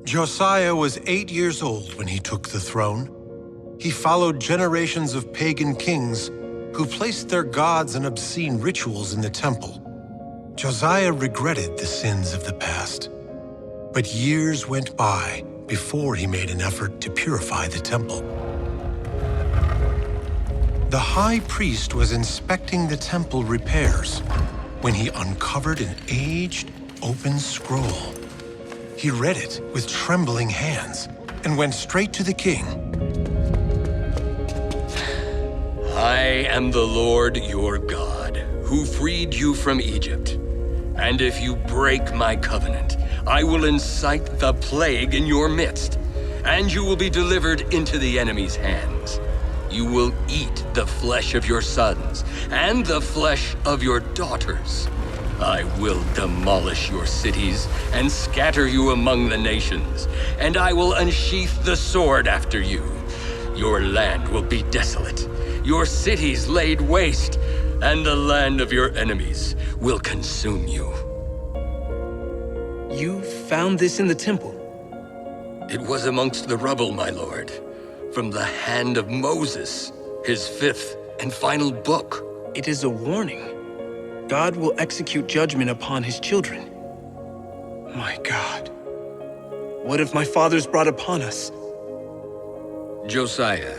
Josiah was 8 years old when he took the throne. He followed generations of pagan kings who placed their gods and obscene rituals in the temple. Josiah regretted the sins of the past. But years went by before he made an effort to purify the temple. The high priest was inspecting the temple repairs when he uncovered an aged, open scroll. He read it with trembling hands and went straight to the king. I am the Lord your God, who freed you from Egypt. And if you break my covenant, I will incite the plague in your midst, and you will be delivered into the enemy's hands. You will eat the flesh of your sons and the flesh of your daughters. I will demolish your cities and scatter you among the nations, and I will unsheath the sword after you. Your land will be desolate, your cities laid waste, and the land of your enemies will consume you. You found this in the temple? It was amongst the rubble, my lord, from the hand of Moses, his fifth and final book. It is a warning. God will execute judgment upon his children. My God. What have my fathers brought upon us? Josiah,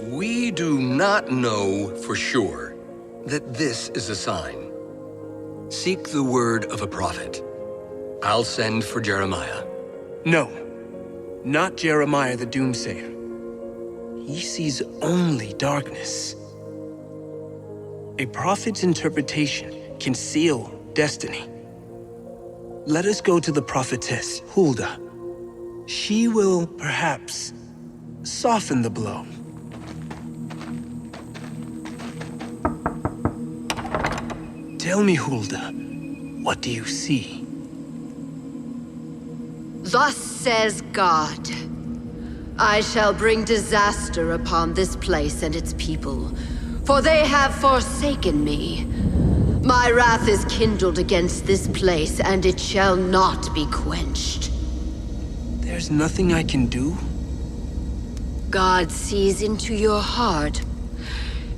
we do not know for sure that this is a sign. Seek the word of a prophet. I'll send for Jeremiah. No, not Jeremiah the doomsayer. He sees only darkness. A prophet's interpretation can seal destiny. Let us go to the prophetess, Huldah. She will, perhaps, soften the blow. Tell me, Huldah, what do you see? Thus says God, I shall bring disaster upon this place and its people, for they have forsaken me. My wrath is kindled against this place, and it shall not be quenched. There's nothing I can do? God sees into your heart,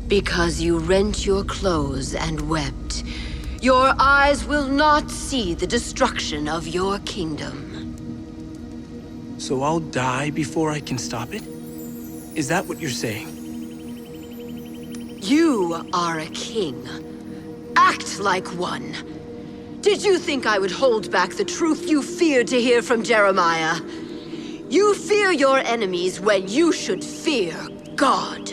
because you rent your clothes and wept. Your eyes will not see the destruction of your kingdom. So I'll die before I can stop it? Is that what you're saying? You are a king. Act like one. Did you think I would hold back the truth you feared to hear from Jeremiah? You fear your enemies when you should fear God.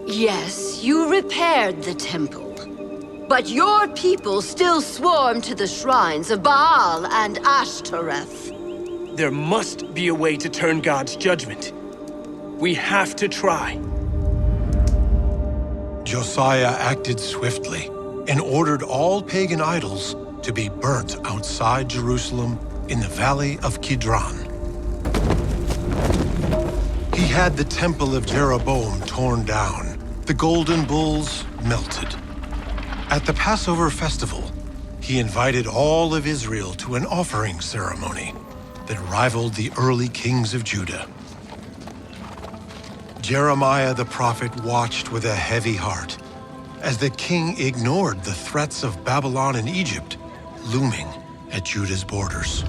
Yes, you repaired the temple. But your people still swarm to the shrines of Baal and Ashtoreth. There must be a way to turn God's judgment. We have to try. Josiah acted swiftly and ordered all pagan idols to be burnt outside Jerusalem in the valley of Kidron. He had the temple of Jeroboam torn down, the golden bulls melted. At the Passover festival, he invited all of Israel to an offering ceremony that rivaled the early kings of Judah. Jeremiah the prophet watched with a heavy heart as the king ignored the threats of Babylon and Egypt looming at Judah's borders.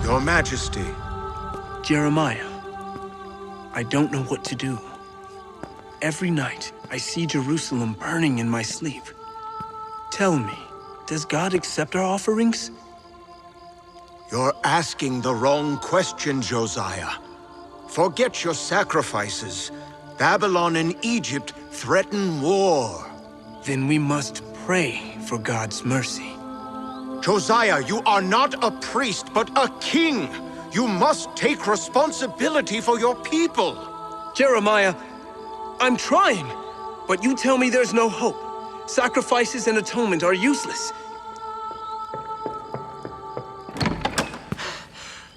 Your Majesty. Jeremiah, I don't know what to do. Every night, I see Jerusalem burning in my sleep. Tell me, does God accept our offerings? You're asking the wrong question, Josiah. Forget your sacrifices. Babylon and Egypt threaten war. Then we must pray for God's mercy. Josiah, you are not a priest, but a king. You must take responsibility for your people. Jeremiah, I'm trying, but you tell me there's no hope. Sacrifices and atonement are useless.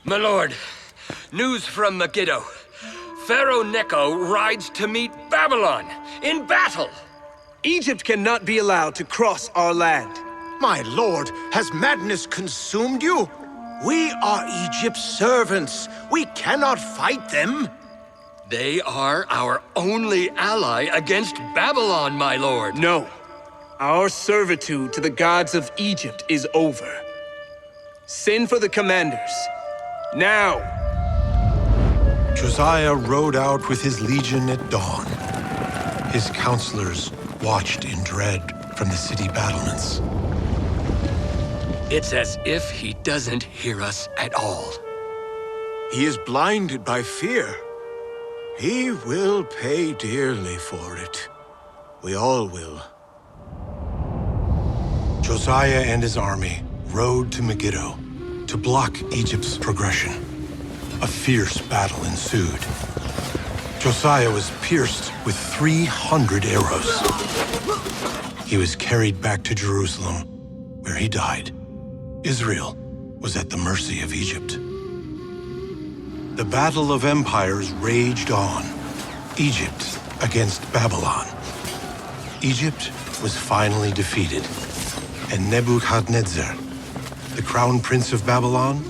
My lord, news from Megiddo. Pharaoh Necho rides to meet Babylon in battle. Egypt cannot be allowed to cross our land. My lord, has madness consumed you? We are Egypt's servants. We cannot fight them. They are our only ally against Babylon, my lord. No. Our servitude to the gods of Egypt is over. Send for the commanders. Now! Josiah rode out with his legion at dawn. His counselors watched in dread from the city battlements. It's as if he doesn't hear us at all. He is blinded by fear. He will pay dearly for it. We all will. Josiah and his army rode to Megiddo to block Egypt's progression. A fierce battle ensued. Josiah was pierced with 300 arrows. He was carried back to Jerusalem, where he died. Israel was at the mercy of Egypt. The battle of empires raged on. Egypt against Babylon. Egypt was finally defeated, and Nebuchadnezzar, the crown prince of Babylon,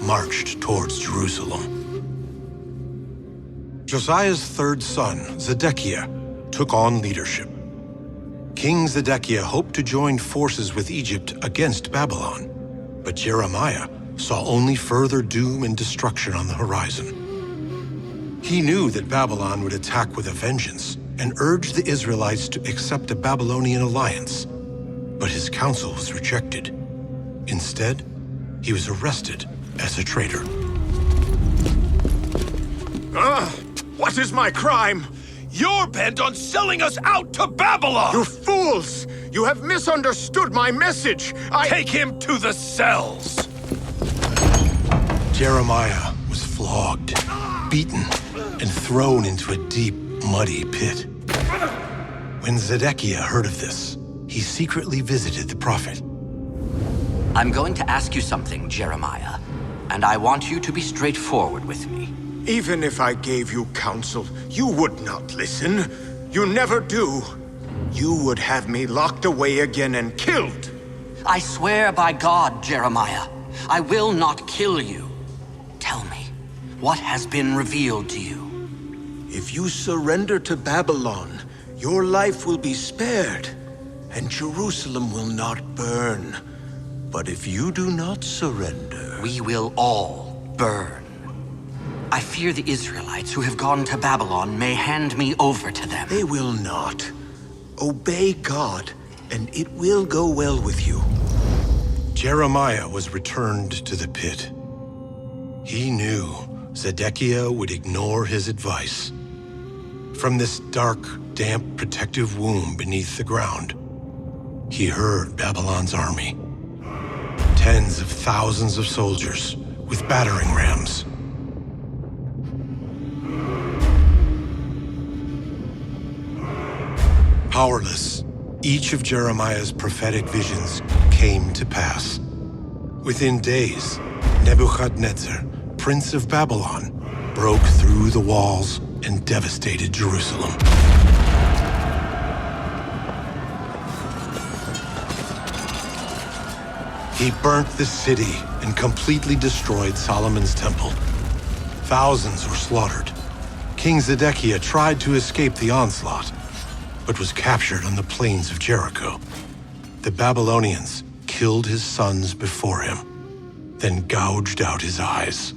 marched towards Jerusalem. Josiah's third son, Zedekiah, took on leadership. King Zedekiah hoped to join forces with Egypt against Babylon, but Jeremiah saw only further doom and destruction on the horizon. He knew that Babylon would attack with a vengeance and urged the Israelites to accept a Babylonian alliance, but his counsel was rejected. Instead, he was arrested as a traitor. What is my crime? You're bent on selling us out to Babylon! You fools! You have misunderstood my message! Take him to the cells! Jeremiah was flogged, beaten, and thrown into a deep, muddy pit. When Zedekiah heard of this, he secretly visited the prophet. I'm going to ask you something, Jeremiah, and I want you to be straightforward with me. Even if I gave you counsel, you would not listen. You never do. You would have me locked away again and killed. I swear by God, Jeremiah, I will not kill you. Tell me, what has been revealed to you? If you surrender to Babylon, your life will be spared, and Jerusalem will not burn. But if you do not surrender... We will all burn. I fear the Israelites who have gone to Babylon may hand me over to them. They will not. Obey God, and it will go well with you. Jeremiah was returned to the pit. He knew Zedekiah would ignore his advice. From this dark, damp, protective womb beneath the ground, he heard Babylon's army. Tens of thousands of soldiers with battering rams. Powerless, each of Jeremiah's prophetic visions came to pass. Within days, Nebuchadnezzar, prince of Babylon, broke through the walls and devastated Jerusalem. He burnt the city and completely destroyed Solomon's temple. Thousands were slaughtered. King Zedekiah tried to escape the onslaught, but was captured on the plains of Jericho. The Babylonians killed his sons before him, then gouged out his eyes.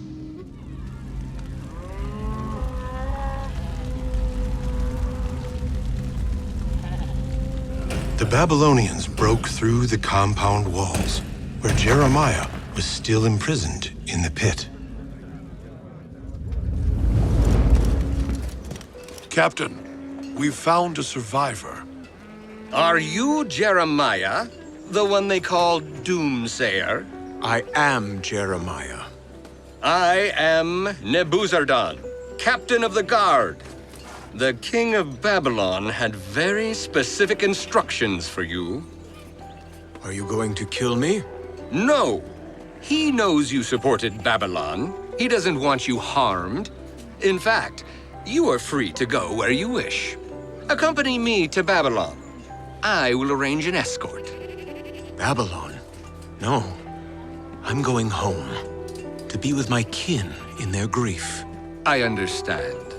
The Babylonians broke through the compound walls, where Jeremiah was still imprisoned in the pit. Captain, we've found a survivor. Are you Jeremiah, the one they call Doomsayer? I am Jeremiah. I am Nebuzaradan, captain of the guard. The king of Babylon had very specific instructions for you. Are you going to kill me? No. He knows you supported Babylon. He doesn't want you harmed. In fact, you are free to go where you wish. Accompany me to Babylon. I will arrange an escort. Babylon? No. I'm going home, to be with my kin in their grief. I understand.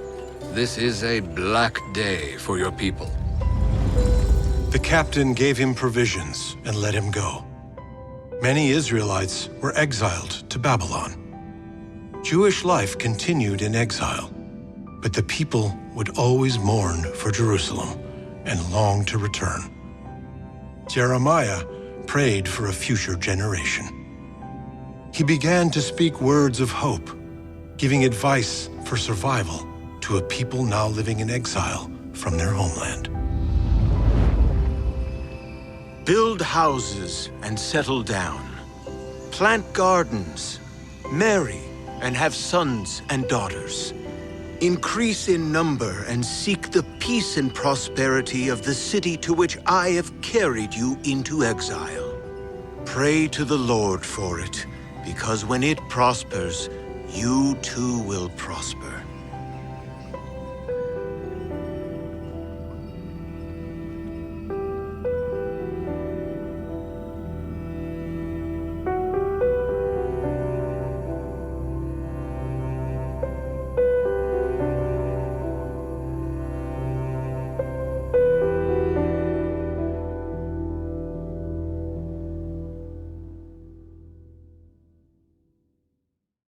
This is a black day for your people. The captain gave him provisions and let him go. Many Israelites were exiled to Babylon. Jewish life continued in exile, but the people would always mourn for Jerusalem and long to return. Jeremiah prayed for a future generation. He began to speak words of hope, giving advice for survival to a people now living in exile from their homeland. Build houses and settle down. Plant gardens. Marry and have sons and daughters. Increase in number and seek the peace and prosperity of the city to which I have carried you into exile. Pray to the Lord for it, because when it prospers, you too will prosper.